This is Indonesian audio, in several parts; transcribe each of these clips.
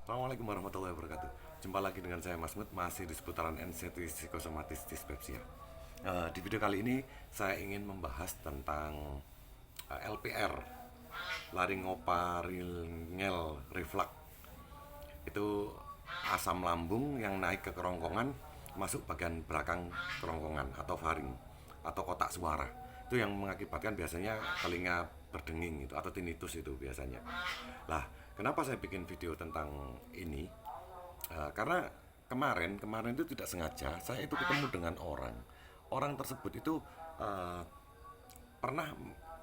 Assalamualaikum warahmatullahi wabarakatuh. Jumpa lagi dengan saya Mas Mut, masih di seputaran anxiety psikosomatis dyspepsia. Di video kali ini saya ingin membahas tentang LPR, laringoparingeal reflux. Itu asam lambung yang naik ke kerongkongan, masuk bagian belakang kerongkongan atau faring atau kotak suara. Itu yang mengakibatkan biasanya telinga berdenging itu atau tinnitus itu biasanya. Lah, kenapa saya bikin video tentang ini? Karena kemarin itu tidak sengaja saya itu ketemu dengan orang. Orang tersebut itu eh, pernah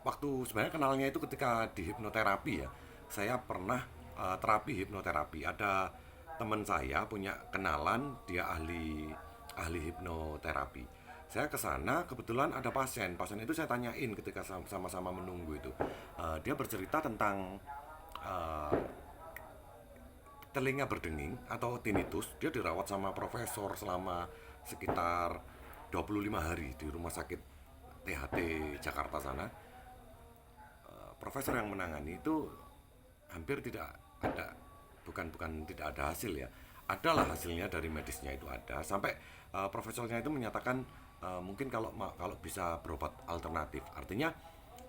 waktu sebenarnya kenalnya itu ketika di hipnoterapi ya. Saya pernah terapi hipnoterapi. Ada teman saya punya kenalan dia ahli ahli hipnoterapi. Saya ke sana kebetulan ada pasien. Pasien itu saya tanyain ketika sama-sama menunggu itu. Dia bercerita tentang eh, telinga berdenging atau tinnitus. Dia dirawat sama profesor selama sekitar 25 hari di rumah sakit THT Jakarta sana. Profesor yang menangani itu hampir tidak ada, bukan tidak ada hasil ya, adalah hasilnya dari medisnya itu ada sampai profesornya itu menyatakan mungkin kalau bisa berobat alternatif, artinya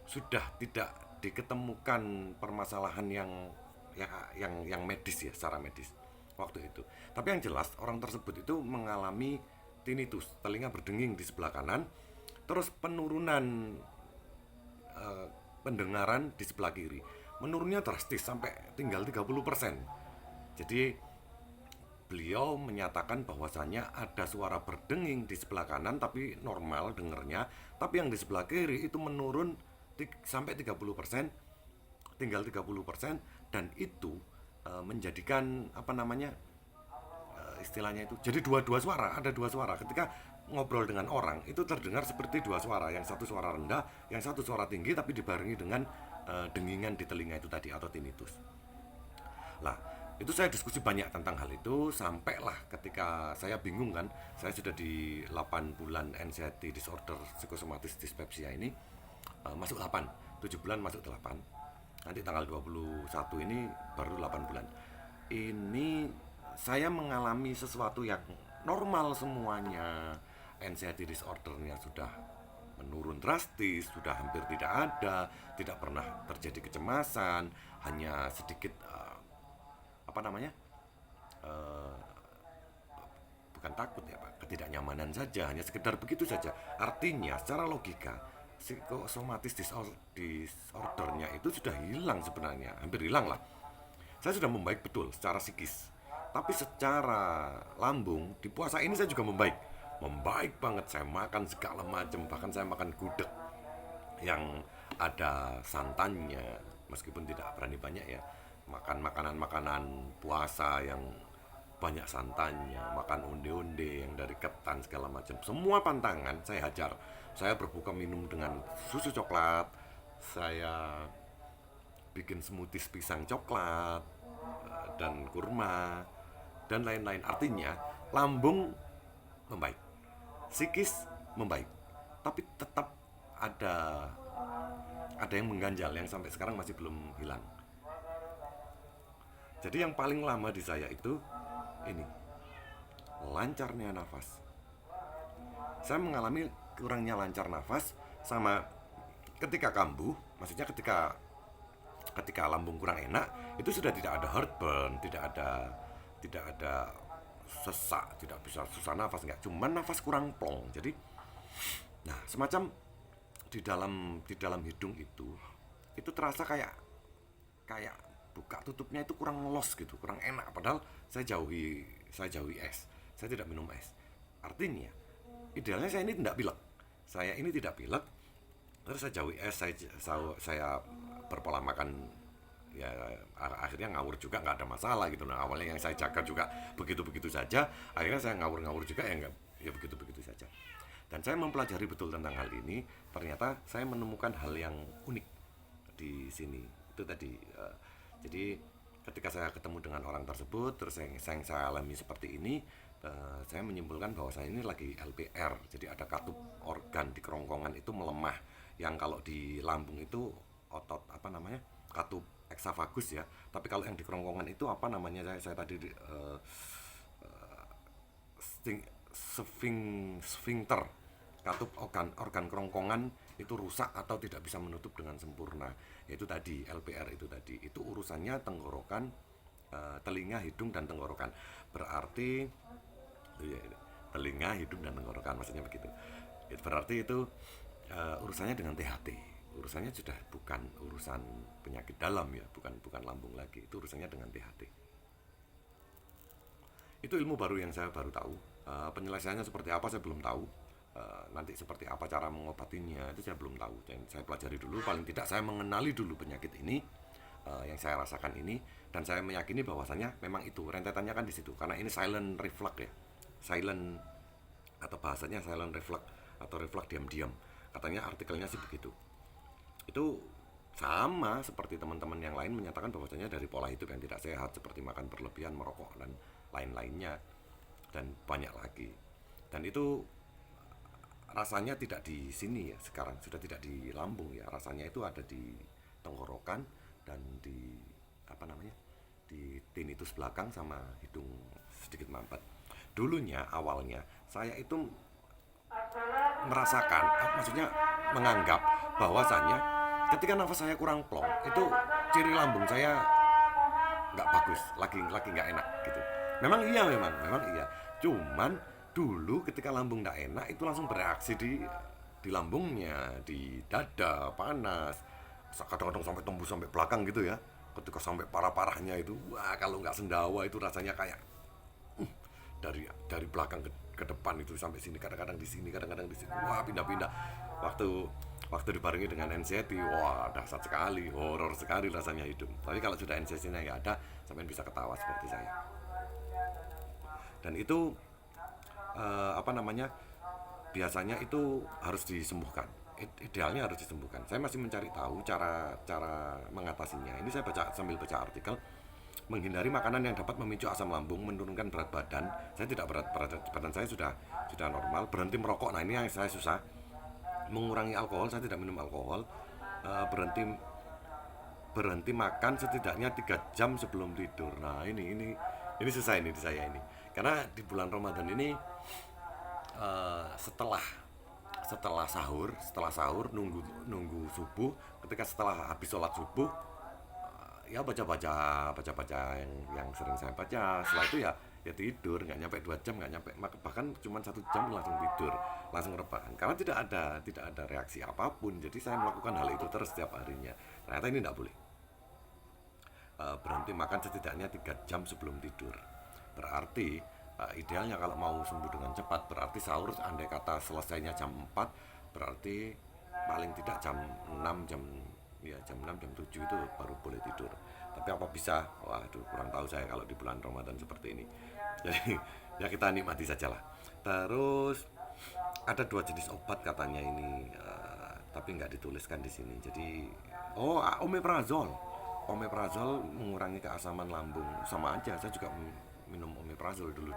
sudah tidak diketemukan permasalahan yang medis ya, secara medis waktu itu. Tapi yang jelas orang tersebut itu mengalami tinnitus, telinga berdenging di sebelah kanan, terus penurunan eh, pendengaran di sebelah kiri. Menurunnya drastis sampai tinggal 30%. Jadi beliau menyatakan bahwasanya ada suara berdenging di sebelah kanan tapi normal dengernya, tapi yang di sebelah kiri itu menurun sampai 30%, tinggal 30%, dan itu menjadikan apa namanya, istilahnya itu jadi dua-dua suara, ada dua suara ketika ngobrol dengan orang itu terdengar seperti dua suara, yang satu suara rendah, yang satu suara tinggi tapi dibarengi dengan dengingan di telinga itu tadi atau tinnitus. Lah, itu saya diskusi banyak tentang hal itu sampailah ketika saya bingung kan, saya sudah di 8 bulan anxiety disorder psikosomatis dyspepsia ini, masuk 8, 7 bulan masuk 8. Nanti tanggal 21 ini baru 8 bulan. Ini saya mengalami sesuatu yang normal semuanya. Anxiety disordernya sudah menurun drastis, sudah hampir tidak ada, tidak pernah terjadi kecemasan, hanya sedikit apa namanya, eh, bukan takut ya Pak, ketidaknyamanan saja, hanya sekedar begitu saja. Artinya secara logika psikosomatis disordernya itu sudah hilang sebenarnya, hampir hilang lah. Saya sudah membaik betul secara psikis, tapi secara lambung di puasa ini saya juga membaik, membaik banget. Saya makan segala macam, bahkan saya makan gudeg yang ada santannya, meskipun tidak berani banyak ya, makan makanan-makanan puasa yang banyak santannya, makan onde-onde yang dari ketan segala macam. Semua pantangan saya hajar. Saya berbuka minum dengan susu coklat, saya bikin smoothies pisang coklat dan kurma dan lain-lain. Artinya lambung membaik, psikis membaik, tapi tetap ada ada yang mengganjal yang sampai sekarang masih belum hilang. Jadi yang paling lama di saya itu ini, lancarnya nafas. Saya mengalami kurangnya lancar nafas sama ketika kambuh, maksudnya ketika ketika lambung kurang enak itu sudah tidak ada heartburn, tidak ada sesak, tidak bisa susah nafas, enggak, cuman nafas kurang plong. Jadi nah, semacam di dalam hidung itu terasa kayak kayak buka tutupnya itu kurang los gitu, kurang enak. Padahal saya jauhi es, saya tidak minum es. Artinya idealnya saya ini tidak pilek, saya ini tidak pilek. Terus saya jauhi es, saya berpola makan ya, akhirnya ngawur juga nggak ada masalah gitu. Nah, awalnya yang saya jaga juga begitu-begitu saja, akhirnya saya ngawur-ngawur juga ya, nggak, ya begitu-begitu saja. Dan saya mempelajari betul tentang hal ini, ternyata saya menemukan hal yang unik di sini. Itu tadi jadi ketika saya ketemu dengan orang tersebut, terus saya alami seperti ini, saya menyimpulkan bahwa saya ini lagi LPR. Jadi ada katup organ di kerongkongan itu melemah, yang kalau di lambung itu otot apa namanya, katup eksafagus ya. Tapi kalau yang di kerongkongan itu apa namanya, saya tadi sphincter, katup organ kerongkongan itu rusak atau tidak bisa menutup dengan sempurna. Yaitu tadi LPR itu tadi. Itu urusannya tenggorokan, telinga, hidung dan tenggorokan. Berarti ya, telinga, hidung dan tenggorokan maksudnya begitu. Itu berarti itu urusannya dengan THT. Urusannya sudah bukan urusan penyakit dalam ya, bukan lambung lagi. Itu urusannya dengan THT. Itu ilmu baru yang saya baru tahu. Penyelesaiannya seperti apa saya belum tahu. Nanti seperti apa cara mengobatinya itu saya belum tahu. Dan saya pelajari dulu, paling tidak saya mengenali dulu penyakit ini yang saya rasakan ini, dan saya meyakini bahwasannya memang itu rentetannya kan di situ, karena ini silent reflux ya, silent atau bahasanya silent reflux atau reflux diam-diam. Katanya artikelnya sih begitu. Itu sama seperti teman-teman yang lain menyatakan bahwasanya dari pola hidup yang tidak sehat seperti makan berlebihan, merokok dan lain-lainnya dan banyak lagi. Dan itu rasanya tidak di sini ya, sekarang sudah tidak di lambung ya, rasanya itu ada di tenggorokan dan di apa namanya, di tinnitus belakang sama hidung sedikit mampet. Dulunya awalnya saya itu merasakan, maksudnya menganggap bahwasannya ketika nafas saya kurang plong itu ciri lambung saya nggak bagus, lagi nggak enak gitu. Memang iya. Cuman dulu ketika lambung nggak enak itu langsung bereaksi di lambungnya, di dada panas, kadang-kadang sampai tembus sampai belakang gitu ya. Ketika sampai parah-parahnya itu, wah kalau nggak sendawa itu rasanya kayak dari belakang ke depan itu sampai sini, kadang-kadang di sini, kadang-kadang di sini, wah pindah-pindah. Waktu dibarengi dengan anxiety, wah dahsyat sekali, horor sekali rasanya hidup. Tapi kalau sudah anxiety-nya nggak ada, sampai bisa ketawa seperti saya. Dan itu apa namanya, biasanya itu harus disembuhkan. Idealnya harus disembuhkan. Saya masih mencari tahu cara mengatasinya. Ini saya sambil baca artikel. Menghindari makanan yang dapat memicu asam lambung, menurunkan berat badan. Saya tidak berat badan saya sudah normal. Berhenti merokok. Nah ini yang saya susah. Mengurangi alkohol, saya tidak minum alkohol. Berhenti makan setidaknya 3 jam sebelum tidur. Nah ini susah ini di saya ini. Karena di bulan Ramadan ini setelah sahur nunggu subuh. Ketika setelah habis sholat subuh, ya baca yang sering saya baca. Setelah itu ya tidur, nggak nyampe 2 jam, nggak nyampe, bahkan cuma 1 jam langsung tidur, langsung rebahan, karena tidak ada reaksi apapun. Jadi saya melakukan hal itu terus setiap harinya. Ternyata ini tidak boleh. Berhenti makan setidaknya 3 jam sebelum tidur. Berarti idealnya kalau mau sembuh dengan cepat, berarti sahur andai kata selesainya jam 4, berarti paling tidak jam 6, jam 7 itu baru boleh tidur. Tapi apa bisa? Waduh, kurang tahu saya kalau di bulan Ramadan seperti ini. Jadi ya kita nikmati sajalah. Terus ada 2 jenis obat katanya ini, tapi nggak dituliskan di sini. Jadi omeprazol mengurangi keasaman lambung. Sama aja, saya juga minum omeprazol dulu.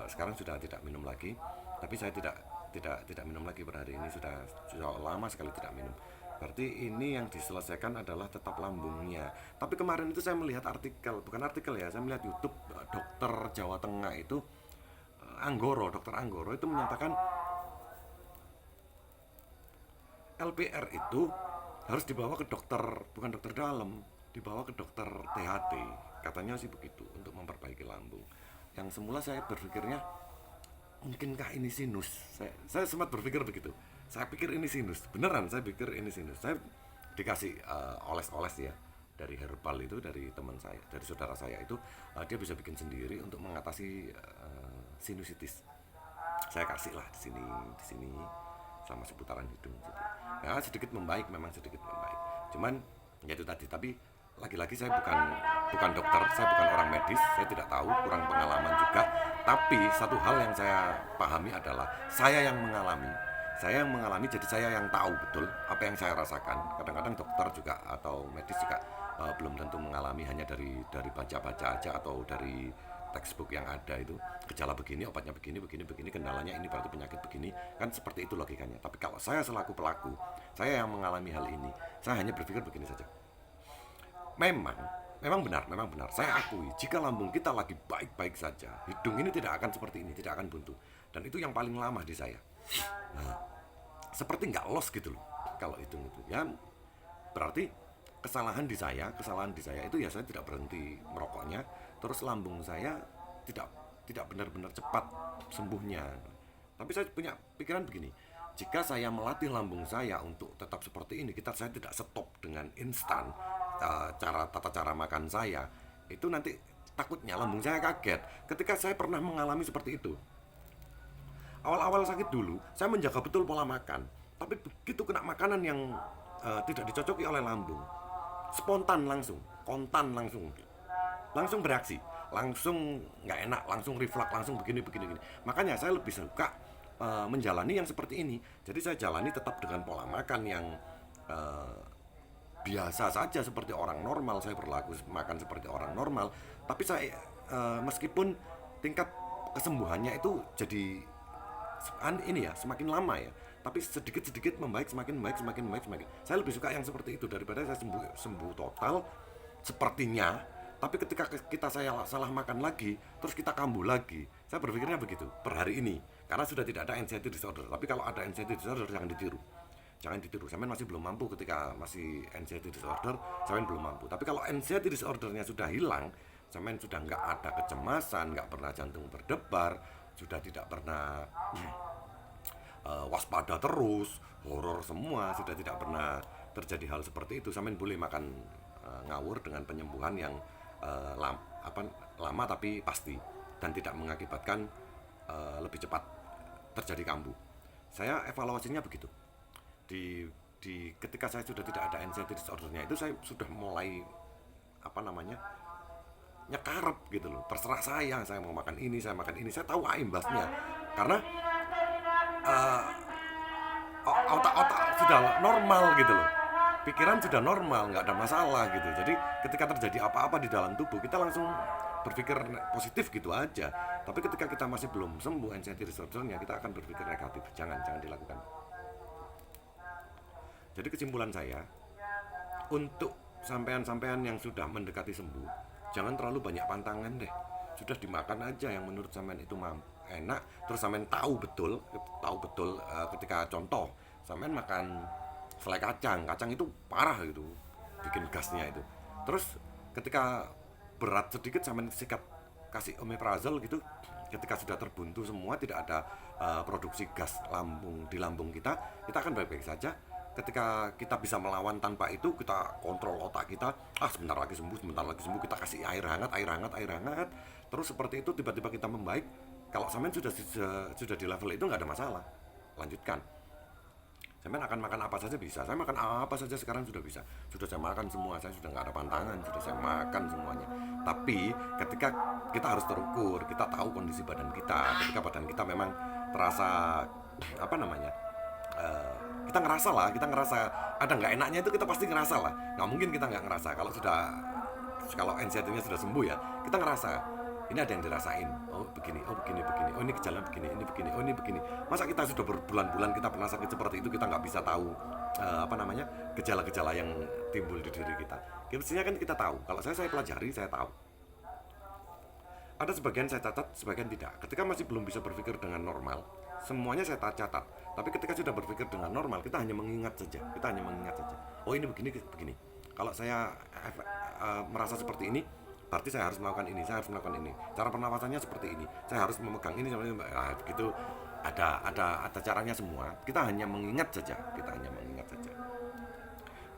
Sekarang sudah tidak minum lagi. Tapi saya tidak minum lagi per hari ini, sudah lama sekali tidak minum. Berarti ini yang diselesaikan adalah tetap lambungnya. Tapi kemarin itu saya melihat bukan artikel ya, saya melihat YouTube dokter Jawa Tengah itu, dokter Anggoro itu menyatakan LPR itu harus dibawa ke dokter, bukan dokter dalam, dibawa ke dokter THT. Katanya sih begitu, untuk memperbaiki lambung. Yang semula saya berpikirnya, mungkinkah ini sinus? Saya sempat berpikir begitu. Saya pikir ini sinus, beneran saya pikir ini sinus. Saya dikasih oles-oles ya dari herbal itu, dari teman saya, dari saudara saya itu, dia bisa bikin sendiri untuk mengatasi sinusitis. Saya kasih lah di sini sama seputaran hidung gitu. Ya sedikit membaik, memang sedikit membaik. Cuman ya itu tadi. Tapi lagi-lagi saya bukan dokter, saya bukan orang medis, saya tidak tahu, kurang pengalaman juga. Tapi satu hal yang saya pahami adalah saya yang mengalami, jadi saya yang tahu betul apa yang saya rasakan. Kadang-kadang dokter juga atau medis juga belum tentu mengalami, hanya dari baca-baca aja atau dari textbook yang ada itu, gejala begini, obatnya begini, kendalanya ini, berarti penyakit begini, kan seperti itu logikanya. Tapi kalau saya selaku pelaku, saya yang mengalami hal ini, saya hanya berpikir begini saja. memang benar. Saya akui, jika lambung kita lagi baik-baik saja, hidung ini tidak akan seperti ini, tidak akan buntu. Dan itu yang paling lama di saya. Nah, seperti nggak los gitu loh. Kalau hitung itu, ya berarti kesalahan di saya itu ya saya tidak berhenti merokoknya, terus lambung saya tidak tidak benar-benar cepat sembuhnya. Tapi saya punya pikiran begini, jika saya melatih lambung saya untuk tetap seperti ini, saya tidak stop dengan instan tata cara makan saya, itu nanti takutnya lambung saya kaget. Ketika saya pernah mengalami seperti itu, awal-awal sakit dulu, saya menjaga betul pola makan, tapi begitu kena makanan yang tidak dicocoki oleh lambung, spontan kontan langsung bereaksi, langsung nggak enak, langsung reflux, langsung begini. Makanya saya lebih suka menjalani yang seperti ini. Jadi saya jalani tetap dengan pola makan yang biasa saja seperti orang normal. Saya berlaku makan seperti orang normal, tapi saya meskipun tingkat kesembuhannya itu jadi ini ya semakin lama ya, tapi sedikit membaik, semakin baik. Saya lebih suka yang seperti itu daripada saya sembuh total sepertinya, tapi ketika saya salah makan lagi, terus kita kambuh lagi. Saya berpikirnya begitu per hari ini, karena sudah tidak ada anxiety disorder. Tapi kalau ada anxiety disorder, jangan ditiru. Sampean masih belum mampu ketika masih anxiety disorder, sampean belum mampu. Tapi kalau anxiety disordernya sudah hilang, sampean sudah nggak ada kecemasan, nggak pernah jantung berdebar, sudah tidak pernah waspada terus, horor semua, sudah tidak pernah terjadi hal seperti itu, sampean boleh makan ngawur dengan penyembuhan yang lama tapi pasti, dan tidak mengakibatkan lebih cepat terjadi kambuh. Saya evaluasinya begitu. Ketika saya sudah tidak ada anxiety disordernya itu, saya sudah mulai nyekarep gitu loh. Terserah saya mau makan ini, saya tahu imbasnya. Karena otak sudah normal gitu loh, pikiran sudah normal, nggak ada masalah gitu. Jadi ketika terjadi apa-apa di dalam tubuh, kita langsung berpikir positif gitu aja. Tapi ketika kita masih belum sembuh anxiety disordernya, kita akan berpikir negatif. Jangan dilakukan. Jadi kesimpulan saya, untuk sampean-sampean yang sudah mendekati sembuh, jangan terlalu banyak pantangan deh. Sudah dimakan aja yang menurut sampean itu enak, terus sampean tahu betul ketika contoh sampean makan selai kacang itu parah gitu, bikin gasnya itu. Terus ketika berat sedikit sampean kasih omeprazol gitu, ketika sudah terbuntu semua, tidak ada produksi gas di lambung kita akan baik-baik saja. Ketika kita bisa melawan tanpa itu, kita kontrol otak kita, sebentar lagi sembuh, kita kasih air hangat, terus seperti itu tiba-tiba kita membaik. Kalau sampean sudah di level itu nggak ada masalah, lanjutkan. Sampean akan makan apa saja bisa. Saya makan apa saja sekarang sudah bisa. Sudah saya makan semua, saya sudah nggak ada pantangan, sudah saya makan semuanya. Tapi ketika kita harus terukur, kita tahu kondisi badan kita. Ketika badan kita memang terasa kita ngerasa ada nggak enaknya, itu kita pasti ngerasa lah. Nggak mungkin kita nggak ngerasa. Kalau anxiety-nya sudah sembuh ya, kita ngerasa ini ada yang dirasain. Oh begini. Oh ini gejala begini. Ini begini. Masa kita sudah berbulan-bulan kita pernah sakit seperti itu, kita nggak bisa tahu gejala-gejala yang timbul di diri kita. Mestinya kan kita tahu. Kalau saya pelajari, saya tahu. Ada sebagian saya catat, sebagian tidak. Ketika masih belum bisa berpikir dengan normal, semuanya saya catat. Tapi ketika sudah berpikir dengan normal, kita hanya mengingat saja. Oh ini begini. Kalau saya merasa seperti ini, berarti saya harus melakukan ini, cara pernapasannya seperti ini, saya harus memegang ini, begitu. Ada caranya semua. Kita hanya mengingat saja.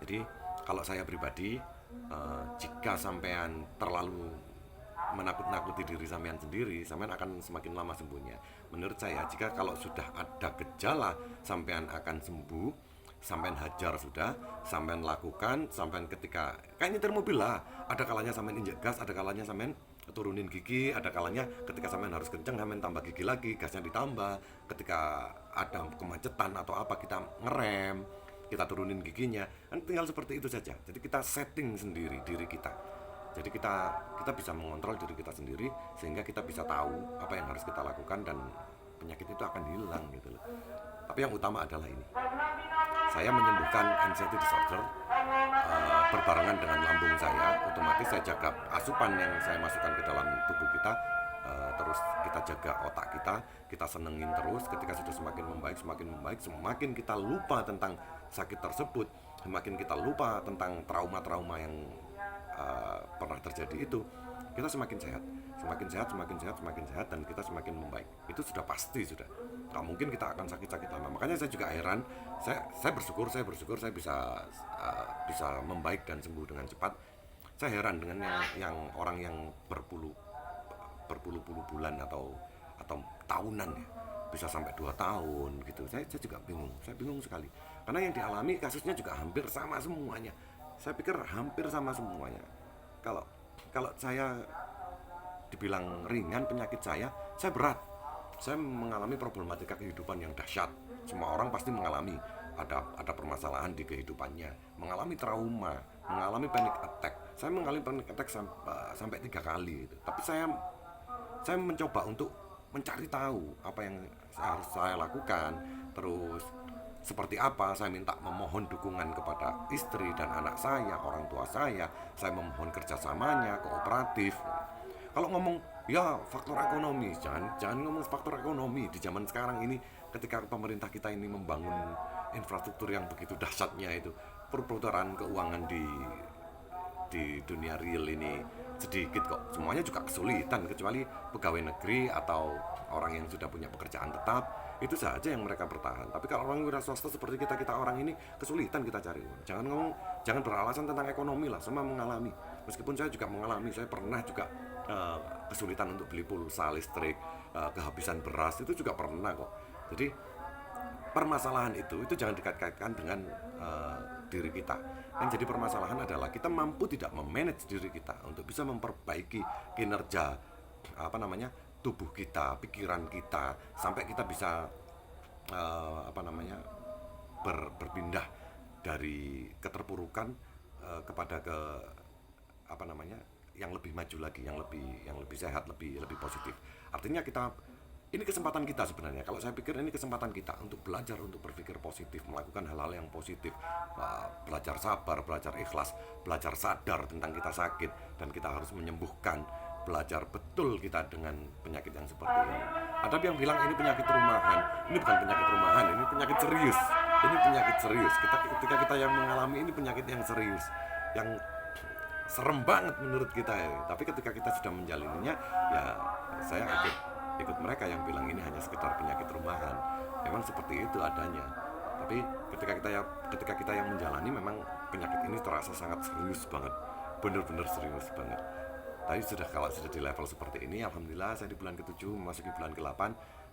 Jadi kalau saya pribadi, jika sampean terlalu menakut-nakuti diri sampean sendiri, sampean akan semakin lama sembuhnya. Menurut saya, jika kalau sudah ada gejala, sampean akan sembuh. Sampean hajar sudah, sampean lakukan, sampean ketika kayak nyetir mobil lah, ada kalanya sampean injek gas, ada kalanya sampean turunin gigi, ada kalanya ketika sampean harus kencang, sampean tambah gigi lagi, gasnya ditambah. Ketika ada kemacetan atau apa, kita ngerem, kita turunin giginya, kan tinggal seperti itu saja. Jadi kita setting sendiri diri kita. Jadi kita bisa mengontrol diri kita sendiri, sehingga kita bisa tahu apa yang harus kita lakukan, dan penyakit itu akan hilang gitu loh. Tapi yang utama adalah ini, saya menyembuhkan anxiety disorder berbarengan dengan lambung saya, otomatis saya jaga asupan yang saya masukkan ke dalam tubuh kita, terus kita jaga otak kita senengin terus. Ketika sudah semakin membaik, semakin kita lupa tentang sakit tersebut, semakin kita lupa tentang trauma-trauma yang pernah terjadi itu, kita semakin sehat, semakin sehat, dan kita semakin membaik. Itu sudah pasti, sudah nggak mungkin kita akan sakit-sakit lama. Makanya saya juga heran, saya bersyukur saya bisa membaik dan sembuh dengan cepat. Saya heran dengan yang orang yang berpuluh-puluh bulan atau tahunan ya, bisa sampai 2 tahun gitu. Saya juga bingung sekali, karena yang dialami kasusnya juga hampir sama semuanya. Saya pikir hampir sama semuanya. Kalau kalau saya dibilang ringan penyakit saya berat. Saya mengalami problematika kehidupan yang dahsyat. Semua orang pasti mengalami ada permasalahan di kehidupannya, mengalami trauma, mengalami panic attack. Saya mengalami panic attack sampai 3 kali gitu. Tapi saya mencoba untuk mencari tahu apa yang harus saya lakukan, terus seperti apa. Saya minta memohon dukungan kepada istri dan anak saya, orang tua saya memohon kerjasamanya, kooperatif. Kalau ngomong ya faktor ekonomi, jangan ngomong faktor ekonomi di zaman sekarang ini, ketika pemerintah kita ini membangun infrastruktur yang begitu dahsyatnya itu. Perputaran keuangan di dunia real ini sedikit kok. Semuanya juga kesulitan, kecuali pegawai negeri atau orang yang sudah punya pekerjaan tetap, itu saja yang mereka bertahan. Tapi kalau orang wira swasta seperti kita orang ini, kesulitan kita cari uang. Jangan beralasan tentang ekonomi lah, semua mengalami. Meskipun saya juga mengalami, saya pernah juga kesulitan untuk beli pulsa listrik, kehabisan beras, itu juga pernah kok. Jadi permasalahan itu jangan dikait-kaitkan dengan diri kita. Yang jadi permasalahan adalah kita mampu tidak memanage diri kita untuk bisa memperbaiki kinerja tubuh kita, pikiran kita, sampai kita bisa berpindah dari keterpurukan kepada yang lebih maju lagi, yang lebih sehat, lebih positif. Artinya ini kesempatan kita sebenarnya. Kalau saya pikir ini kesempatan kita untuk belajar, untuk berpikir positif, melakukan hal-hal yang positif, belajar sabar, belajar ikhlas, belajar sadar tentang kita sakit dan kita harus menyembuhkan, belajar betul kita dengan penyakit yang seperti ini. Ada yang bilang ini penyakit rumahan. Ini bukan penyakit rumahan, ini penyakit serius. Ini penyakit serius. Ketika kita yang mengalami ini penyakit yang serius, yang serem banget menurut kita ya. Tapi ketika kita sudah menjalaninya, ya saya ikut mereka yang bilang ini hanya sekedar penyakit rumahan. Memang seperti itu adanya. Tapi ketika kita yang menjalani, memang penyakit ini terasa sangat serius banget, benar-benar serius banget. Tapi kalau sudah di level seperti ini, alhamdulillah saya di bulan ke-7 memasuki bulan ke-8,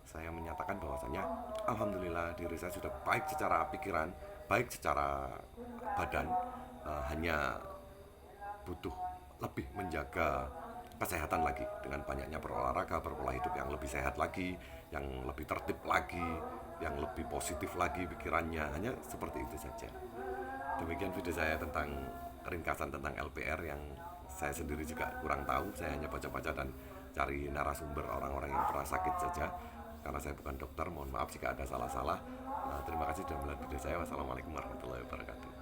saya menyatakan bahwasanya alhamdulillah diri saya sudah baik secara pikiran, baik secara badan, hanya butuh lebih menjaga kesehatan lagi dengan banyaknya berolahraga, berpola hidup yang lebih sehat lagi, yang lebih tertib lagi, yang lebih positif lagi pikirannya. Hanya seperti itu saja. Demikian video saya tentang ringkasan tentang LPR yang saya sendiri juga kurang tahu. Saya hanya baca-baca dan cari narasumber orang-orang yang pernah sakit saja. Karena saya bukan dokter, mohon maaf jika ada salah-salah. Terima kasih sudah melihat video saya. Wassalamualaikum warahmatullahi wabarakatuh.